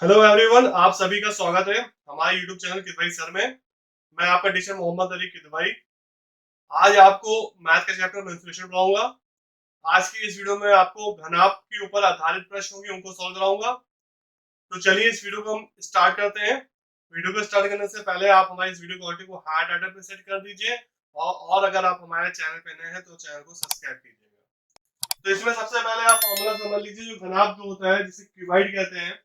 Hello everyone, आप सभी का स्वागत है हमारे यूट्यूब चैनल किदवाई सर में। मैं आपका टीचर मोहम्मद अली किदवाई। आज आपको मैथ के चैप्टर मेंसुरेशन पढ़ाऊंगा। आज की इस वीडियो में आपको घनाभ के ऊपर आधारित प्रश्न होंगे, उनको सॉल्व कराऊंगा। तो चलिए इस वीडियो को हम स्टार्ट करते हैं। वीडियो को स्टार्ट करने से पहले आप हमारी इस वीडियो क्वालिटी को हाई डाटा पे सेट कर दीजिए और अगर आप हमारे चैनल पे नए हैं तो चैनल को सब्सक्राइब कीजिएगा। तो इसमें सबसे पहले आप फॉर्मूला समझ लीजिए। जो घनाभ जो होता है जिसे क्यूबाइड कहते हैं,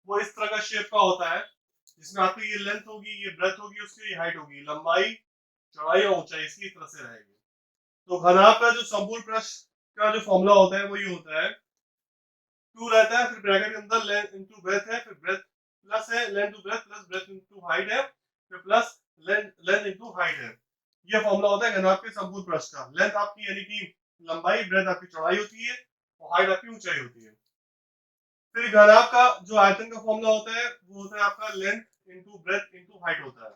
वो इस तरह का शेप का होता है जिसमें आपकी ये लेंथ होगी, ये ब्रेथ होगी, उसकी ये हाइट होगी, लंबाई चौड़ाई और ऊंचाई इसकी तरह से रहेगी। तो घनाभ का जो संपूर्ण प्रश्न का जो फॉर्मूला होता है वो ये होता है, टू रहता है, फिर ब्रैकेट के अंदर लेंथ इनटू ब्रेथ है, फिर ब्रेथ प्लस है length to breadth plus breadth into height है, फिर प्लस लेंथ इनटू हाइट है। ये फॉर्मूला होता है घनाभ के संपूर्ण प्रश्न का। लेंथ आपकी यानी कि लंबाई, ब्रेथ आपकी चौड़ाई होती है और हाइट आपकी ऊंचाई होती है। फिर घनाभ का जो आयतन का फॉर्मूला होता है वो होता है आपका length into breadth into height होता है।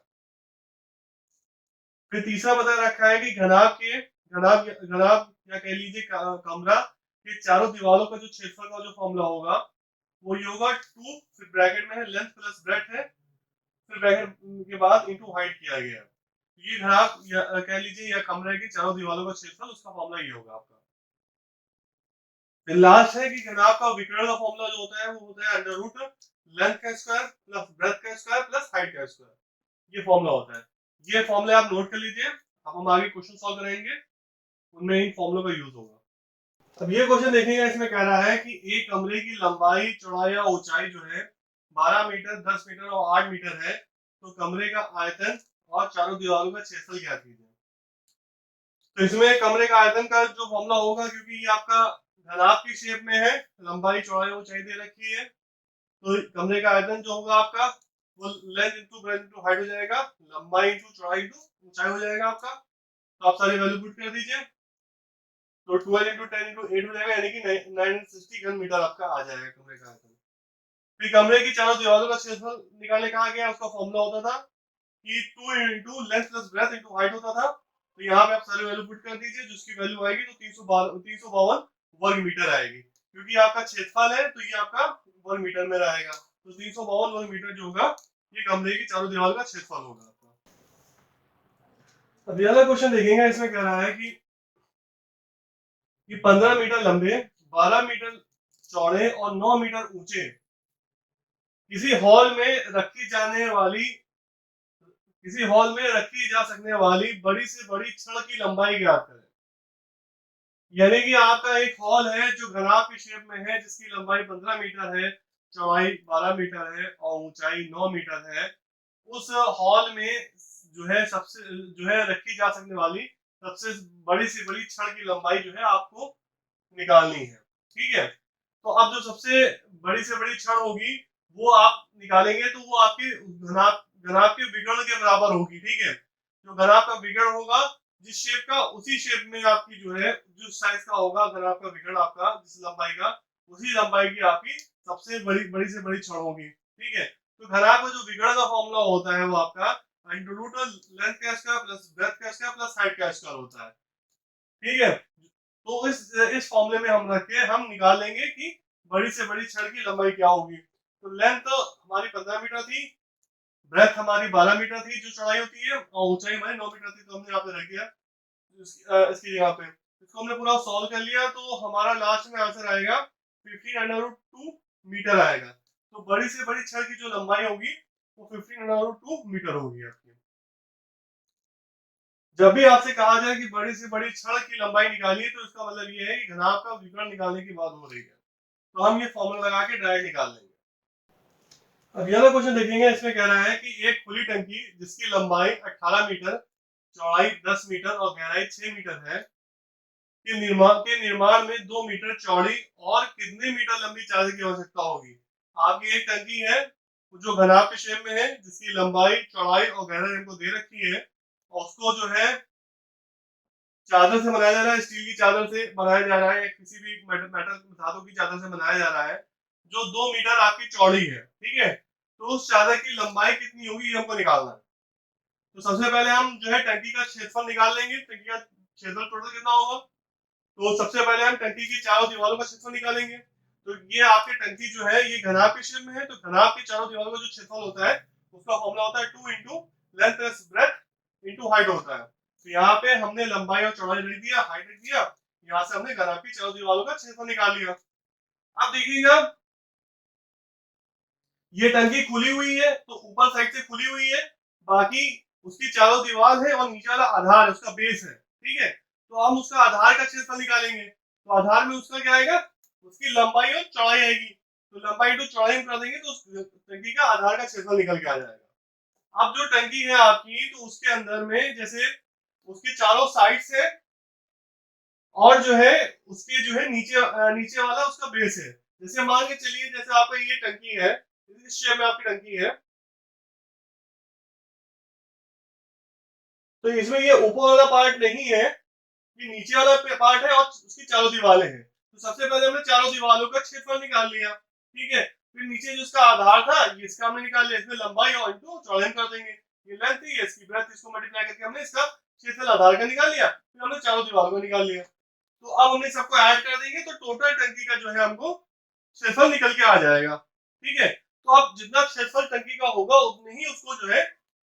फिर तीसरा बता रखा है कि घनाभ घनाभ या कह लीजिए कमरा के चारों दीवारों का जो क्षेत्रफल का जो फॉर्मूला होगा वो ये होगा टू, फिर ब्रैकेट में है लेंथ प्लस ब्रेथ है, फिर ब्रैकेट के बाद इनटू हाइट किया गया है। ये घनाभ या कह लीजिए या कमरे की चारों दीवारों का क्षेत्रफल, उसका फॉर्मूला ये होगा आपका। फिर लास्ट है कि घनाभ का विकर्ण का फॉर्मूला जो होता है वो होता है अंडर रूट लेंथ का स्क्वायर प्लस ब्रेथ का स्क्वायर प्लस हाइट का स्क्वायर। ये फॉर्मूला होता है। ये फॉर्मूले आप नोट कर लीजिए, अब हम आगे क्वेश्चन सॉल्व करेंगे, उनमें इन फॉर्मूलों का यूज होगा। अब ये क्वेश्चन देखेंगे, इसमें कह रहा है कि एक कमरे की लंबाई चौड़ाई या ऊंचाई जो है 12 मीटर, 10 मीटर और 8 मीटर है, तो कमरे का आयतन और चारों दीवारों का क्षेत्रफल ज्ञात कीजिए। तो इसमें कमरे का आयतन का जो फॉर्मूला होगा, क्योंकि ये आपका घनाभ की शेप में है, लंबाई चौड़ाई ऊंचाई दे रखी है, तो कमरे का आयतन जो होगा आपका वो length into breadth into height हो जाएगा, लंबाई इनटू चौड़ाई इनटू ऊंचाई हो जाएगा आपका। तो आप सारी वैल्यू पुट कर दीजिए, तो 12 इंटू 10 इंटू 8 हो जाएगा, यानी कि 960 घन मीटर आपका आ जाएगा कमरे का आयतन। फिर कमरे की चारों दीवारों का क्षेत्रफल निकालने कहा गया, उसका फॉर्मूला होता था कि 2 into length plus breadth into height होता था। तो यहाँ पे आप सारी वैल्यू पुट कर दीजिए, जिसकी वैल्यू आएगी तो 352 वर्ग मीटर आएगी। क्योंकि आपका क्षेत्रफल है तो ये आपका वर्ग मीटर में रहेगा, तो 352 वर्ग मीटर जो होगा ये कमरे की चारों दीवार का क्षेत्रफल होगा आपका। अब अगला क्वेश्चन देखेंगे, इसमें कह रहा है कि 15 मीटर लंबे, 12 मीटर चौड़े और 9 मीटर ऊंचे किसी हॉल में रखी जाने वाली किसी हॉल में रखी जा सकने वाली बड़ी से बड़ी छड़ की लंबाई ज्ञात करें। यानी कि आपका एक हॉल है जो घनाभ की शेप में है, जिसकी लंबाई 15 मीटर है, चौड़ाई 12 मीटर है और ऊंचाई 9 मीटर है। उस हॉल में जो है रखी जा सकने वाली सबसे बड़ी से बड़ी छड़ की लंबाई जो है आपको निकालनी है। ठीक है, तो अब जो सबसे बड़ी से बड़ी छड़ होगी वो आप निकालेंगे, तो वो आपकी घनाभ घनाभ के विकर्ण के बराबर होगी। ठीक है, जो घनाभ का विकर्ण होगा जिस शेप का, उसी शेप में आपकी जो है जो साइज का होगा घनाभ का विकर्ण आपका, जिस लंबाई का, उसी लंबाई की आपकी सबसे बड़ी बड़ी से बड़ी छड़ होगी। ठीक है, तो घनाभ का जो विकर्ण का फॉर्मूला होता है वो आपका अंडर रूट लेंथ का स्क्वायर प्लस ब्रेथ का स्क्वायर प्लस हाइट का स्क्वायर होता है। ठीक है, तो इस फॉर्मूले में हम रख के हम निकाल लेंगे कि बड़ी से बड़ी छड़ की लंबाई क्या होगी। तो लेंथ तो हमारी 15 मीटर थी, ब्रेथ हमारी 12 मीटर थी जो चौड़ाई होती है, और ऊंचाई हमारी 9 मीटर थी, तो हमने यहाँ पे रख दिया इसकी जगह पे। इसको हमने पूरा सॉल्व कर लिया, तो हमारा लास्ट में आंसर आएगा 15 √2 मीटर आएगा। तो बड़ी से बड़ी छड़ की जो लंबाई होगी वो 15 √2 मीटर होगी आपकी। जब भी आपसे कहा जाए कि बड़ी से बड़ी छड़ की लंबाई निकालिए, तो इसका मतलब ये है कि घनाभ का विकर्ण निकालने की बात हो रही है। तो हम ये फॉर्मूला लगा के डायरेक्ट निकाल लेंगे। अब यह क्वेश्चन देखेंगे, इसमें कह रहा है कि एक खुली टंकी जिसकी लंबाई 18 मीटर, चौड़ाई 10 मीटर और गहराई 6 मीटर है, के निर्माण में 2 मीटर चौड़ी और कितने मीटर लंबी चादर की आवश्यकता होगी। आपकी एक टंकी है जो घनाभ के शेप में है, जिसकी लंबाई चौड़ाई और गहराई हमको दे रखी है, और उसको जो है चादर से बनाया जा रहा है, स्टील की चादर से बनाया जा रहा है, या किसी भी मेटल मेटल धातु की चादर से बनाया जा रहा है, जो 2 मीटर आपकी चौड़ी है। ठीक है, तो उस चादर की लंबाई कितनी होगी ये हमको निकालना है। तो सबसे पहले हम जो है टंकी का क्षेत्रफल निकाल लेंगे। टंकी का क्षेत्रफल टोटल कितना होगा, तो सबसे पहले हम टंकी की चारों दीवारों का क्षेत्रफल निकालेंगे। तो ये आपकी टंकी जो है ये घनाभ के शेप में है, तो घनाभ के चारों दीवारों का जो क्षेत्रफल होता है उसका फॉर्मूला होता है 2 into length plus breadth into height होता है। तो यहाँ पे हमने लंबाई और चौड़ाई लिख दिया, हाइट लिख दिया, यहाँ से हमने घनाभ की चारों दीवारों का क्षेत्रफल निकाल लिया। अब देखिएगा ये टंकी खुली हुई है तो ऊपर साइड से खुली हुई है, बाकी उसकी चारों दीवार है और नीचे वाला आधार है, उसका बेस है, ठीक है। तो हम उसका आधार का क्षेत्रफल निकालेंगे, तो आधार में उसका क्या आएगा, उसकी लंबाई और चौड़ाई आएगी, तो लंबाई टू चौड़ाई में कर देंगे तो उस टंकी का आधार का क्षेत्रफल निकल के आ जाएगा। अब जो टंकी है आपकी, तो उसके अंदर में जैसे उसके चारों साइड से और जो है उसके जो है नीचे वाला उसका बेस है। जैसे मान के चलिए जैसे आपका ये टंकी है, इस शेप में आपकी टंकी है, तो इसमें ये ऊपर वाला पार्ट नहीं है, ये नीचे वाला पार्ट है और उसकी चारों दीवारें हैं। तो सबसे पहले हमने चारों दीवारों का क्षेत्रफल निकाल लिया, ठीक है। फिर नीचे जो इसका आधार था ये इसका हमने निकाल लिया, इसमें लंबाई और इंटू चौड़ाई कर देंगे, ये लेंथ थी, इसकी ब्रेथ, इसको मल्टीप्लाई करके हमने इसका क्षेत्रफल आधार का निकाल लिया, फिर हमने चारों दीवारों का निकाल लिया। तो अब हमने सबको ऐड कर देंगे तो टोटल टंकी का जो है हमको क्षेत्रफल निकल के आ जाएगा, ठीक है। तो अब जितना क्षेत्रफल टंकी का होगा उतने ही उसको जो है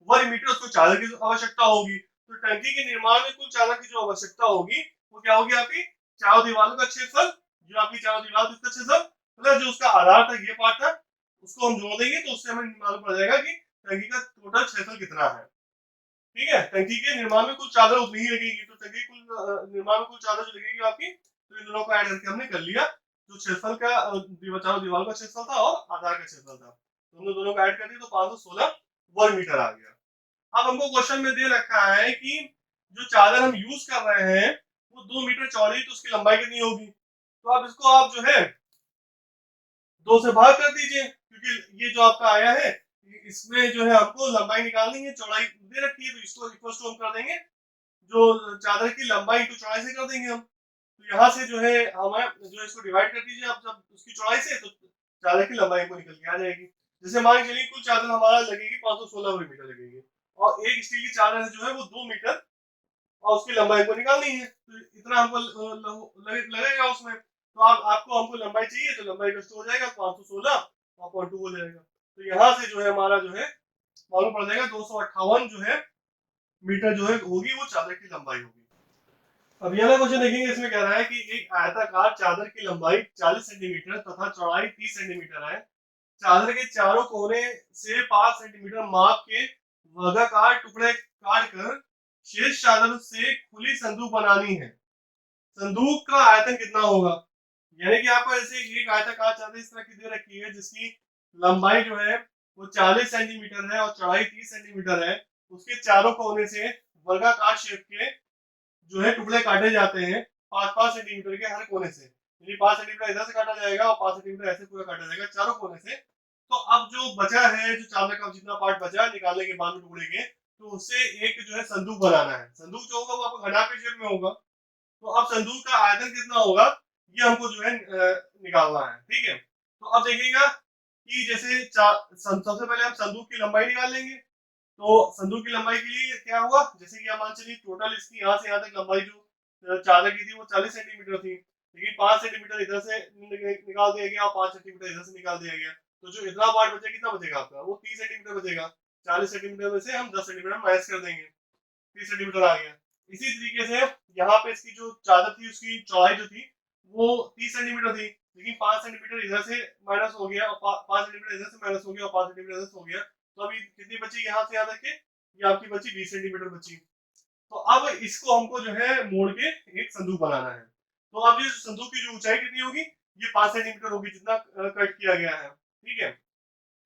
वर्ग मीटर उसको चादर की आवश्यकता होगी। तो टंकी के निर्माण में कुल चादर की जो आवश्यकता होगी वो क्या होगी, आपकी चारों दीवारों का क्षेत्रफल, जो आपकी चारों दीवार का क्षेत्रफल प्लस जो उसका आधार था ये पार्ट था, उसको हम जोड़ देंगे तो उससे हमें मालूम पड़ जाएगा कि टंकी का टोटल क्षेत्रफल कितना है, ठीक है। टंकी के निर्माण में कुल चादर उतनी ही लगेगी, तो टंकी कुल निर्माण में कुल चादर जो लगेगी आपकी, तो इन दोनों को ऐड करके हमने कर लिया, जो क्षेत्रफल का चारों दीवार का क्षेत्रफल था और आधार का क्षेत्रफल था, तो हमने दोनों को ऐड कर दिया तो 516 वर्ग मीटर आ गया। अब हमको क्वेश्चन में दे रखा है कि जो चादर हम यूज कर रहे हैं वो 2 मीटर चौड़ी, तो उसकी लंबाई कितनी होगी, तो अब इसको आप जो है 2 से भाग कर दीजिए, क्योंकि ये जो आपका आया है इसमें जो है आपको लंबाई निकालनी है, चौड़ाई दे रखी है, तो इसको इक्वल टू हम कर देंगे जो चादर की लंबाई इंटू चौड़ाई से कर देंगे हम। तो यहाँ से जो है हमें जो इसको डिवाइड कर दीजिए आप जब उसकी चौड़ाई से, तो चादर की लंबाई को निकल के आ जाएगी। जैसे मान के चलिए कुल चादर हमारा लगेगी 516 वर्ग मीटर लगेगी, और एक स्टील की चादर जो है वो 2 मीटर और उसकी लंबाई को निकालनी है, तो इतना हमको लगेगा उसमें। तो आपको हमको लंबाई चाहिए तो लंबाई का हो जाएगा 516 और 0.2 हो जाएगा, तो यहाँ से जो है हमारा जो है मालूम पड़ जाएगा 258 जो है मीटर जो है होगी वो चादर की लंबाई होगी। अब यह ना क्वेश्चन देखेंगे, इसमें कह रहा है कि एक आयताकार चादर की लंबाई 40 सेंटीमीटर तथा चौड़ाई 30 सेंटीमीटर है, चादर के चारों कोने से 5 सेंटीमीटर माप के वर्गाकार टुकड़े काट कर शेष चादर से खुली संदूक बनानी है, संदूक का आयतन कितना होगा। यानी कि आपको ऐसे एक आयताकार चादर इस तरह की दे रखी है जिसकी लंबाई जो है वो 40 सेंटीमीटर है और चौड़ाई 30 सेंटीमीटर है, उसके चारों कोने से वर्गाकार शेप के जो है टुकड़े काटे जाते हैं 5-5 सेंटीमीटर के हर कोने से, यानी 5 सेंटीमीटर इधर से काटा जाएगा और 5 सेंटीमीटर ऐसे पूरा काटा जाएगा चारों कोने से। तो अब जो बचा है, जो चादर का जितना पार्ट बचा निकालने के बाद में टुकड़े के, तो उससे एक जो है संदूक बनाना है, संदूक जो होगा वो आपको घनाभ के शेप में होगा। तो अब संदूक का आयतन कितना होगा ये हमको जो है निकालना है, ठीक है। तो अब देखिएगा कि जैसे सबसे पहले हम संदूक की लंबाई निकाल लेंगे, तो संदूक की लंबाई के लिए क्या हुआ, जैसे कि आप मान चलिए टोटल इसकी यहाँ से यहाँ तक लंबाई जो चादर की थी वो 40 सेंटीमीटर थी, लेकिन 5 सेंटीमीटर इधर से निकाल दिया गया और 5 सेंटीमीटर इधर से निकाल दिया गया, तो जो इतना पार्ट बचेगा कितना बचेगा आपका, वो 30 सेंटीमीटर बचेगा। 40 सेंटीमीटर में से हम 10 सेंटीमीटर माइनस कर देंगे, 30 सेंटीमीटर आ गया। इसी तरीके से यहाँ पे इसकी जो चादर थी उसकी चौड़ाई जो थी वो 30 सेंटीमीटर थी, लेकिन 5 सेंटीमीटर इधर से माइनस हो गया और 5 सेंटीमीटर इधर से माइनस हो गया और 5 सेंटीमीटर इधर से हो गया, तो अभी कितनी बची यहाँ से यहाँ तक के, ये आपकी बची 20 सेंटीमीटर बची। तो अब इसको हमको जो है मोड़ के एक संदूक बनाना है, तो अब ये संदूक की जो ऊंचाई कितनी होगी, ये 5 सेंटीमीटर होगी जितना कट किया गया है, ठीक है।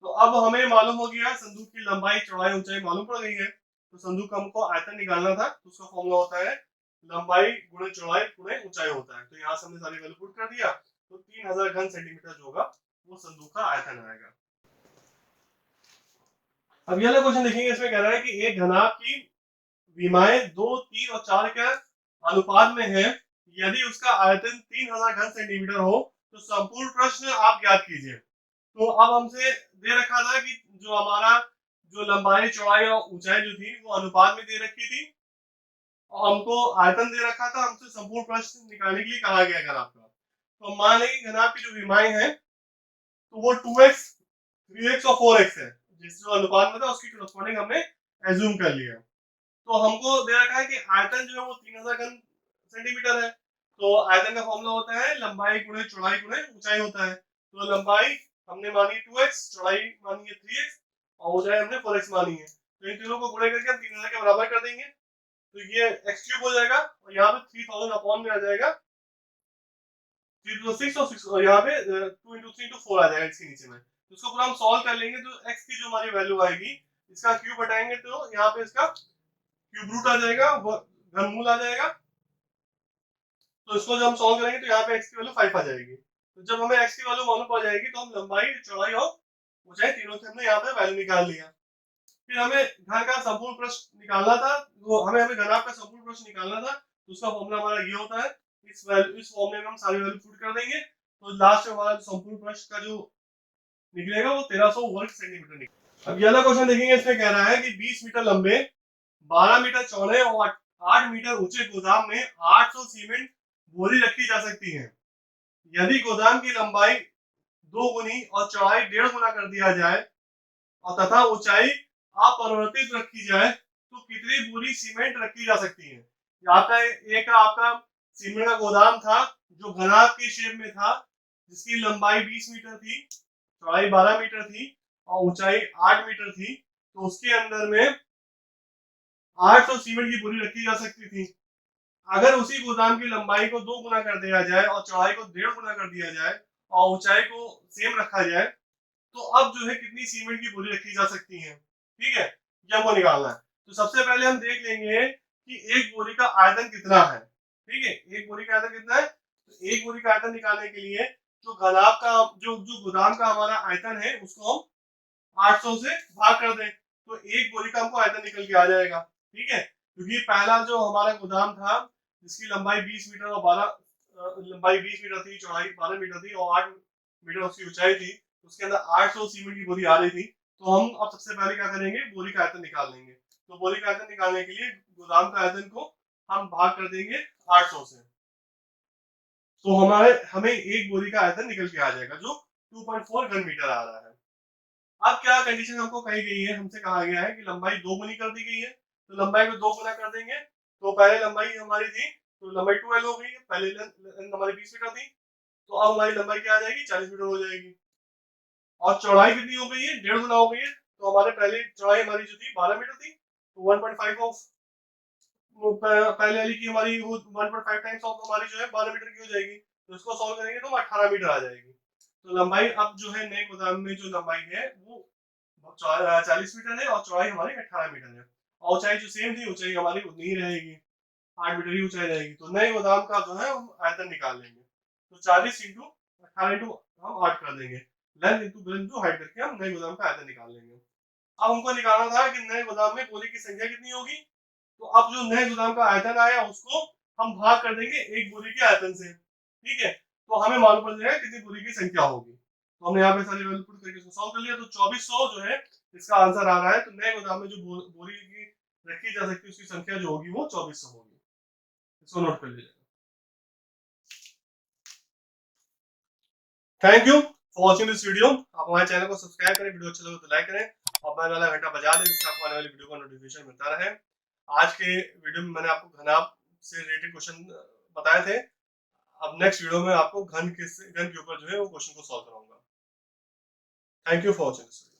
तो अब हमें मालूम हो गया संदूक की लंबाई चौड़ाई ऊंचाई मालूम पड़ गई है, तो संदूक का हमको आयतन निकालना था, तो उसका फॉर्मूला होता है लंबाई गुणे चौड़ाई गुणे ऊंचाई होता है। तो यहाँ से हमने सारी वैल्यू पुट कर दिया, तो 3000 घन सेंटीमीटर जो होगा वो संदूक का आयतन आएगा। अब यह क्वेश्चन देखेंगे, इसमें कह रहा है कि एक घनाभ की विमाएं 2, 3 और 4 के अनुपात में है, यदि उसका आयतन 3000 घन सेंटीमीटर हो तो संपूर्ण प्रश्न आप ज्ञात कीजिए। तो अब हमसे दे रखा था कि जो हमारा जो लंबाई चौड़ाई और ऊंचाई जो थी वो अनुपात में दे रखी थी और हमको आयतन दे रखा था, हमसे संपूर्ण प्रश्न निकालने के लिए कहा गया अगर आपका। तो मान लें कि घनाभ की जो विमाएं हैं तो वो 2x 3x और 4x है, जिस जो अनुपात में था उसकी करस्पॉन्डिंग हमने एज्यूम कर लिया। तो हमको दे रखा है कि आयतन जो है वो 3000 घन सेंटीमीटर है। तो आयतन का फॉर्मूला होता है लंबाई गुणे चौड़ाई गुणे ऊंचाई होता है। तो लंबाई हमने मानी 2x, चौड़ाई मानी है 3x और ऊंचाई हमने 4x मानी है। तो इन तीनों को गुणे करके हम 3000 के बराबर कर देंगे, तो ये x क्यूब हो जाएगा और यहाँ पे 3000 अपॉन में आ जाएगा 3 to 6 और 6 और यहाँ पे 2 into 3 into 4 आ जाएगा इसके नीचे में। तो इसको पूरा हम सॉल्व कर लेंगे तो x की जो हमारी वैल्यू आएगी इसका क्यूब हटाएंगे तो यहाँ पे इसका क्यूब रूट आ जाएगा, घनमूल आ जाएगा। तो इसको जब हम सॉल्व करेंगे तो यहाँ पे x की वैल्यू 5 आ जाएगी। तो जब हमें x की वैल्यू मालूम पड़ जाएगी तो हम लंबाई चौड़ाई और ऊंचाई तीनों से हमने यहाँ पे वैल्यू निकाल लिया। फिर हमें घन का संपूर्ण पृष्ठ निकालना था, वो हमें घनाभ का संपूर्ण पृष्ठ निकालना था। तो उसका फॉर्मूला हमारा ये होता है, इस फॉर्मूले में हम सारी वैल्यू पुट कर देंगे तो लास्ट में हमारा संपूर्ण पृष्ठ का जो निकलेगा वो 1300 वर्ग सेंटीमीटर निकलेगा। अब ये वाला क्वेश्चन देखेंगे, इसमें कह रहा है कि 20 मीटर लंबे 12 मीटर चौड़े और 8 मीटर ऊंचे गोदाम में 800 सीमेंट बोरी रखी जा सकती है। यदि गोदाम की लंबाई 2 गुनी और चौड़ाई 1.5 गुना कर दिया जाए और तथा ऊंचाई अपरिवर्तित रखी जाए तो कितनी बोरी सीमेंट रखी जा सकती है। यहाँ पे एक आपका सीमेंट का गोदाम था जो घनाभ की शेप में था, जिसकी लंबाई 20 मीटर थी, चौड़ाई 12 मीटर थी और ऊंचाई 8 मीटर थी। तो उसके अंदर में 800 सीमेंट की बोरी रखी जा सकती थी। अगर उसी गोदाम की लंबाई को 2 गुना कर दिया जाए और चौड़ाई को 1.5 गुना कर दिया जाए और ऊंचाई को सेम रखा जाए तो अब जो है कितनी सीमेंट की बोरी रखी जा सकती है। ठीक है, ये हमको निकालना है। तो सबसे पहले हम देख लेंगे कि एक बोरी का आयतन कितना है। ठीक है, एक बोरी का आयतन कितना है। तो एक बोरी का आयतन निकालने के लिए जो घनाभ का जो गोदाम का हमारा आयतन है उसको हम 800 से भाग कर दें तो एक बोरी का हमको आयतन निकल के आ जाएगा। ठीक है, क्योंकि पहला जो हमारा गोदाम था जिसकी लंबाई 20 मीटर और 12 लंबाई 20 मीटर थी, चौड़ाई 12 मीटर थी और 8 मीटर उसकी ऊंचाई थी, उसके अंदर 800 सीमेंट की बोरी आ रही थी। तो हम अब सबसे पहले क्या करेंगे, बोरी का आयतन निकाल लेंगे। तो बोरी का आयतन निकालने के लिए गोदाम का आयतन को हम भाग कर देंगे 800 से। तो हमें एक बोरी का आयतन निकल के आ जाएगा जो 2.4 घन मीटर आ रहा है। अब क्या कंडीशन हमको कही गई है, हमसे कहा गया है कि लंबाई 2 गुनी कर दी गई है। तो लंबाई को 2 गुना कर देंगे तो पहले लंबाई हमारी थी तो लंबाई 12 हो गई है, पहले लेंथ हमारी 20 मीटर थी, तो अब हमारी लंबाई क्या आ जाएगी 40 मीटर हो जाएगी। और चौड़ाई कितनी हो गई है, 1.5 गुना हो गई है। तो हमारे पहले चौड़ाई हमारी जो थी 12 मीटर थी तो 1.5 ऑफ पहले वाली की हमारी वो 1.5 टाइम्स ऑफ हमारी जो है 12 मीटर की हो जाएगी। तो इसको सॉल्व करेंगे तो 18 मीटर आ जाएगी। तो लंबाई अब जो है नए गोदाम में जो लंबाई है वो 40 मीटर है और चौड़ाई हमारी 18 मीटर है और ऊंचाई जो सेम थी ऊंचाई हमारी उतनी ही रहेगी, 8 मीटर ही ऊंचाई रहेगी। तो नए गोदाम का जो है हम आयतन निकाल लेंगे। तो 40 इंटू 18 इंटू हम 8 कर देंगे, length into breadth into height करके हम नए गोदाम का आयतन निकाल लेंगे। अब हमको निकालना था कि नए गोदाम में बोरी की संख्या कितनी होगी। तो अब जो नए गोदाम का आयतन आया उसको हम भाग कर देंगे एक बोरी के आयतन से। ठीक है, तो हमें मालूम पड़ जाएगा कितनी बोरी की संख्या होगी। तो हमने यहाँ पे सारी वैल्यू पुट करके इसको सॉल्व कर लिया। तो 2400 जो है इसका आंसर आ रहा है। तो नए गोदाम में जो बोरी की रखी जा सकती है उसकी संख्या जो होगी वो 2400 होगी। इसको नोट कर लीजिएगा। Thank you for watching this video. आप हमारे चैनल को सब्सक्राइब करें, वीडियो अच्छा लगे तो लाइक करें और बेल वाला घंटा बजा दें जिससे आपको आने वाली वीडियो का नोटिफिकेशन मिलता रहे। आज के वीडियो में मैंने आपको घनाभ से रिलेटेड क्वेश्चन बताए थे। अब नेक्स्ट वीडियो में आपको घन के ऊपर जो है वो क्वेश्चन को सॉल्व कराऊंगा। Thank you for watching this.